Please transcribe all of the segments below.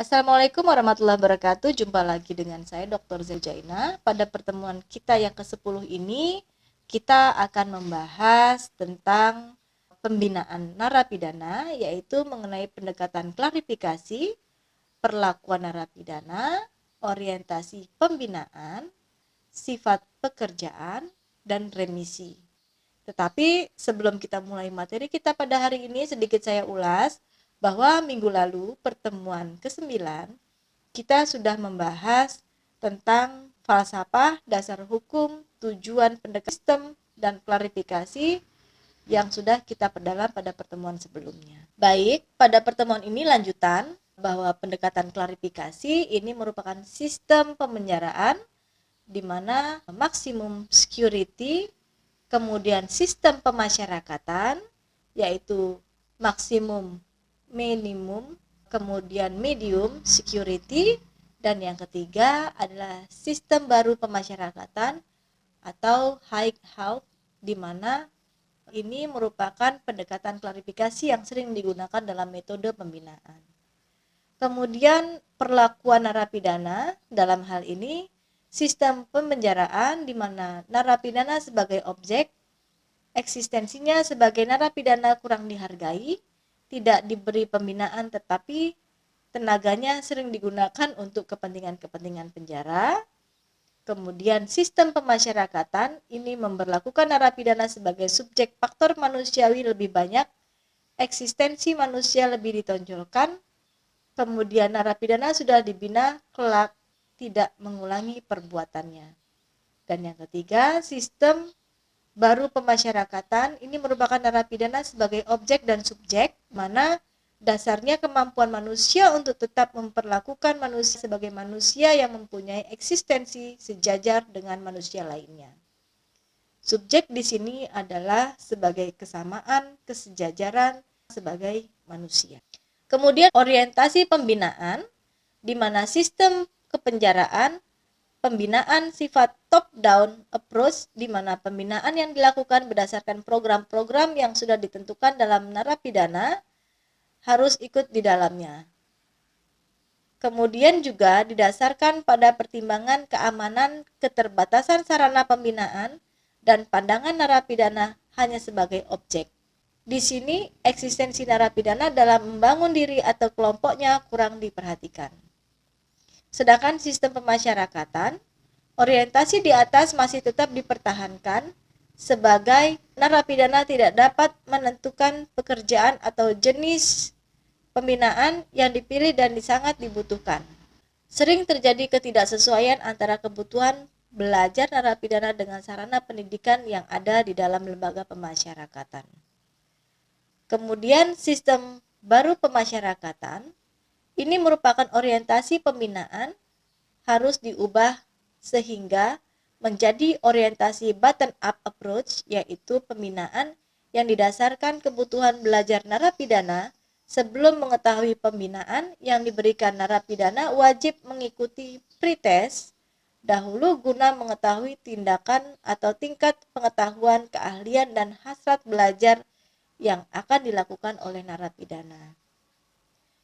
Assalamualaikum warahmatullahi wabarakatuh. Jumpa lagi dengan saya Dr. Zeljaina. Pada pertemuan kita yang ke-10 ini, kita akan membahas tentang pembinaan narapidana, yaitu mengenai pendekatan klarifikasi, perlakuan narapidana, orientasi pembinaan, sifat pekerjaan, dan remisi. Tetapi sebelum kita mulai materi kita pada hari ini, sedikit saya ulas bahwa minggu lalu pertemuan ke-9 kita sudah membahas tentang falsafah, dasar hukum, tujuan pendekatan sistem, dan klarifikasi yang sudah kita perdalam pada pertemuan sebelumnya. Baik, pada pertemuan ini lanjutan bahwa pendekatan klarifikasi ini merupakan sistem pemenjaraan di mana maksimum security, kemudian sistem pemasyarakatan, yaitu maksimum, minimum, kemudian medium security, dan yang ketiga adalah sistem baru pemasyarakatan atau high health, di mana ini merupakan pendekatan klarifikasi yang sering digunakan dalam metode pembinaan. Kemudian perlakuan narapidana dalam hal ini sistem pemenjaraan di mana narapidana sebagai objek, eksistensinya sebagai narapidana kurang dihargai, tidak diberi pembinaan tetapi tenaganya sering digunakan untuk kepentingan-kepentingan penjara. Kemudian sistem pemasyarakatan ini memberlakukan narapidana sebagai subjek faktor manusiawi lebih banyak, eksistensi manusia lebih ditonjolkan. Kemudian narapidana sudah dibina kelak tidak mengulangi perbuatannya. Dan yang ketiga, sistem baru pemasyarakatan ini merupakan narapidana sebagai objek dan subjek, mana dasarnya kemampuan manusia untuk tetap memperlakukan manusia sebagai manusia yang mempunyai eksistensi sejajar dengan manusia lainnya. Subjek di sini adalah sebagai kesamaan, kesejajaran sebagai manusia. Kemudian orientasi pembinaan, di mana sistem kepenjaraan, pembinaan sifat top-down approach, di mana pembinaan yang dilakukan berdasarkan program-program yang sudah ditentukan dalam narapidana harus ikut di dalamnya. Kemudian juga didasarkan pada pertimbangan keamanan, keterbatasan sarana pembinaan, dan pandangan narapidana hanya sebagai objek. Di sini eksistensi narapidana dalam membangun diri atau kelompoknya kurang diperhatikan. Sedangkan sistem pemasyarakatan, orientasi di atas masih tetap dipertahankan sebagai narapidana tidak dapat menentukan pekerjaan atau jenis pembinaan yang dipilih dan sangat dibutuhkan. Sering terjadi ketidaksesuaian antara kebutuhan belajar narapidana dengan sarana pendidikan yang ada di dalam lembaga pemasyarakatan. Kemudian sistem baru pemasyarakatan ini merupakan orientasi pembinaan harus diubah sehingga menjadi orientasi bottom up approach, yaitu pembinaan yang didasarkan kebutuhan belajar narapidana. Sebelum mengetahui pembinaan yang diberikan narapidana wajib mengikuti pretest dahulu guna mengetahui tindakan atau tingkat pengetahuan, keahlian, dan hasrat belajar yang akan dilakukan oleh narapidana.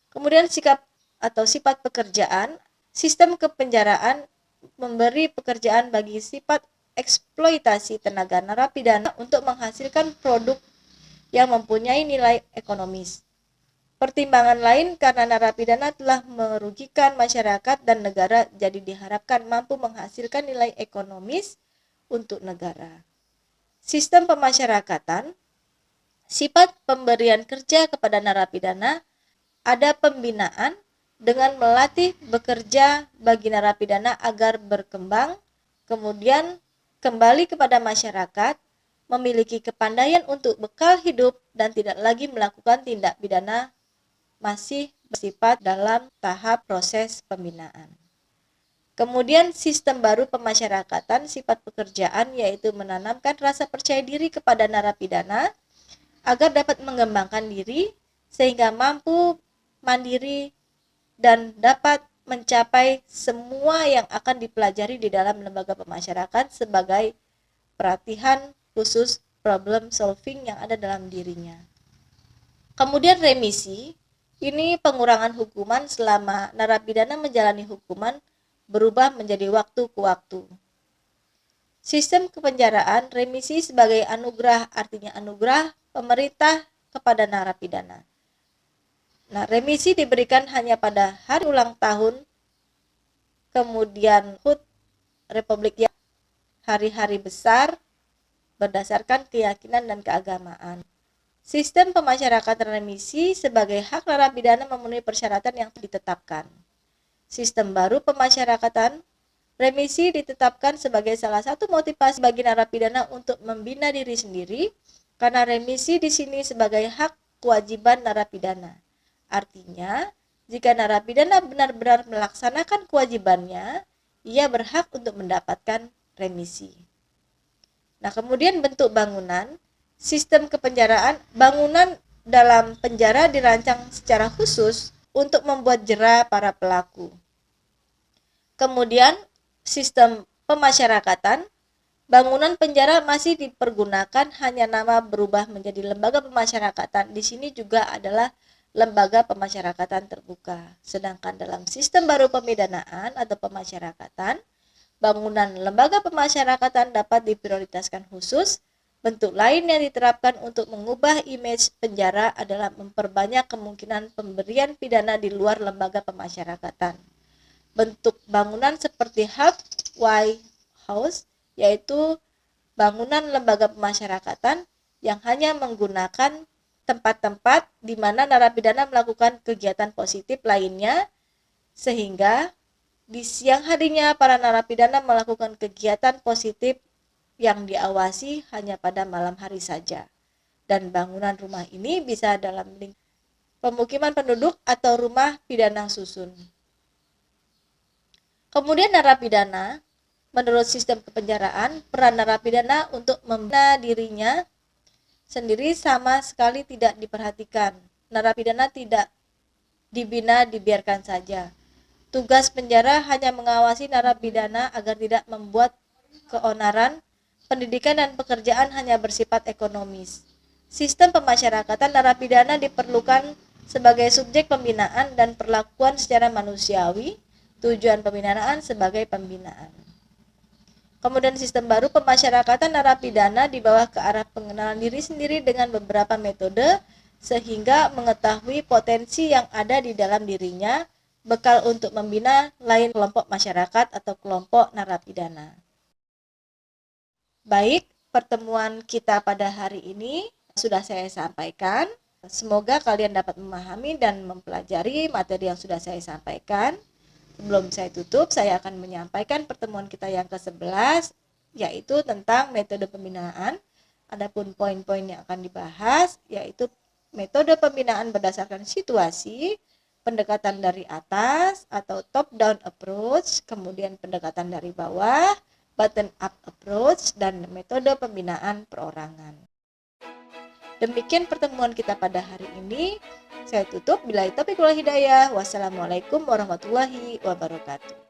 Kemudian sikap atau sifat pekerjaan, sistem kepenjaraan memberi pekerjaan bagi sifat eksploitasi tenaga narapidana untuk menghasilkan produk yang mempunyai nilai ekonomis. Pertimbangan lain karena narapidana telah merugikan masyarakat dan negara, jadi diharapkan mampu menghasilkan nilai ekonomis untuk negara. Sistem pemasyarakatan, sifat pemberian kerja kepada narapidana, ada pembinaan dengan melatih bekerja bagi narapidana agar berkembang, kemudian kembali kepada masyarakat, memiliki kepandaian untuk bekal hidup dan tidak lagi melakukan tindak pidana masih bersifat dalam tahap proses pembinaan. Kemudian sistem baru pemasyarakatan sifat pekerjaan yaitu menanamkan rasa percaya diri kepada narapidana agar dapat mengembangkan diri sehingga mampu mandiri dan dapat mencapai semua yang akan dipelajari di dalam lembaga pemasyarakatan sebagai perhatian khusus problem solving yang ada dalam dirinya. Kemudian remisi, Ini pengurangan hukuman selama narapidana menjalani hukuman berubah menjadi waktu ke waktu. Sistem kepenjaraan remisi sebagai anugerah, artinya anugerah pemerintah kepada narapidana. Nah, remisi diberikan hanya pada hari ulang tahun, kemudian HUT Republik yang hari-hari besar berdasarkan keyakinan dan keagamaan. Sistem pemasyarakatan remisi sebagai hak narapidana memenuhi persyaratan yang ditetapkan. Sistem baru pemasyarakatan remisi ditetapkan sebagai salah satu motivasi bagi narapidana untuk membina diri sendiri, karena remisi di sini sebagai hak kewajiban narapidana. Artinya, jika narapidana benar-benar melaksanakan kewajibannya, ia berhak untuk mendapatkan remisi. Nah, kemudian bentuk bangunan, sistem kepenjaraan, bangunan dalam penjara dirancang secara khusus untuk membuat jera para pelaku. Kemudian sistem pemasyarakatan, bangunan penjara masih dipergunakan, hanya nama berubah menjadi lembaga pemasyarakatan. Di sini juga adalah lembaga pemasyarakatan terbuka. Sedangkan dalam sistem baru pemidanaan atau pemasyarakatan, bangunan lembaga pemasyarakatan dapat diprioritaskan khusus. Bentuk lain yang diterapkan untuk mengubah image penjara adalah memperbanyak kemungkinan pemberian pidana di luar lembaga pemasyarakatan. Bentuk bangunan seperti halfway house, yaitu bangunan lembaga pemasyarakatan yang hanya menggunakan tempat-tempat di mana narapidana melakukan kegiatan positif lainnya, sehingga di siang harinya para narapidana melakukan kegiatan positif yang diawasi hanya pada malam hari saja. Dan bangunan rumah ini bisa dalam lingkup pemukiman penduduk atau rumah pidana susun. Kemudian narapidana, menurut sistem kepenjaraan, peran narapidana untuk membina dirinya sendiri sama sekali tidak diperhatikan. Narapidana tidak dibina, dibiarkan saja. Tugas penjara hanya mengawasi narapidana agar tidak membuat keonaran. Pendidikan dan pekerjaan hanya bersifat ekonomis. Sistem pemasyarakatan, narapidana diperlukan sebagai subjek pembinaan dan perlakuan secara manusiawi. Tujuan pembinaan sebagai pembinaan. Kemudian sistem baru pemasyarakatan, narapidana dibawa ke arah pengenalan diri sendiri dengan beberapa metode, sehingga mengetahui potensi yang ada di dalam dirinya, bekal untuk membina lain kelompok masyarakat atau kelompok narapidana. Baik, pertemuan kita pada hari ini sudah saya sampaikan. Semoga kalian dapat memahami dan mempelajari materi yang sudah saya sampaikan. Sebelum saya tutup, saya akan menyampaikan pertemuan kita yang ke-11, yaitu tentang metode pembinaan. Adapun poin-poin yang akan dibahas, yaitu metode pembinaan berdasarkan situasi, pendekatan dari atas atau top-down approach, kemudian pendekatan dari bawah, bottom-up approach, dan metode pembinaan perorangan. Demikian pertemuan kita pada hari ini. Saya tutup. Billahi taufiq wal hidayah. Wassalamualaikum warahmatullahi wabarakatuh.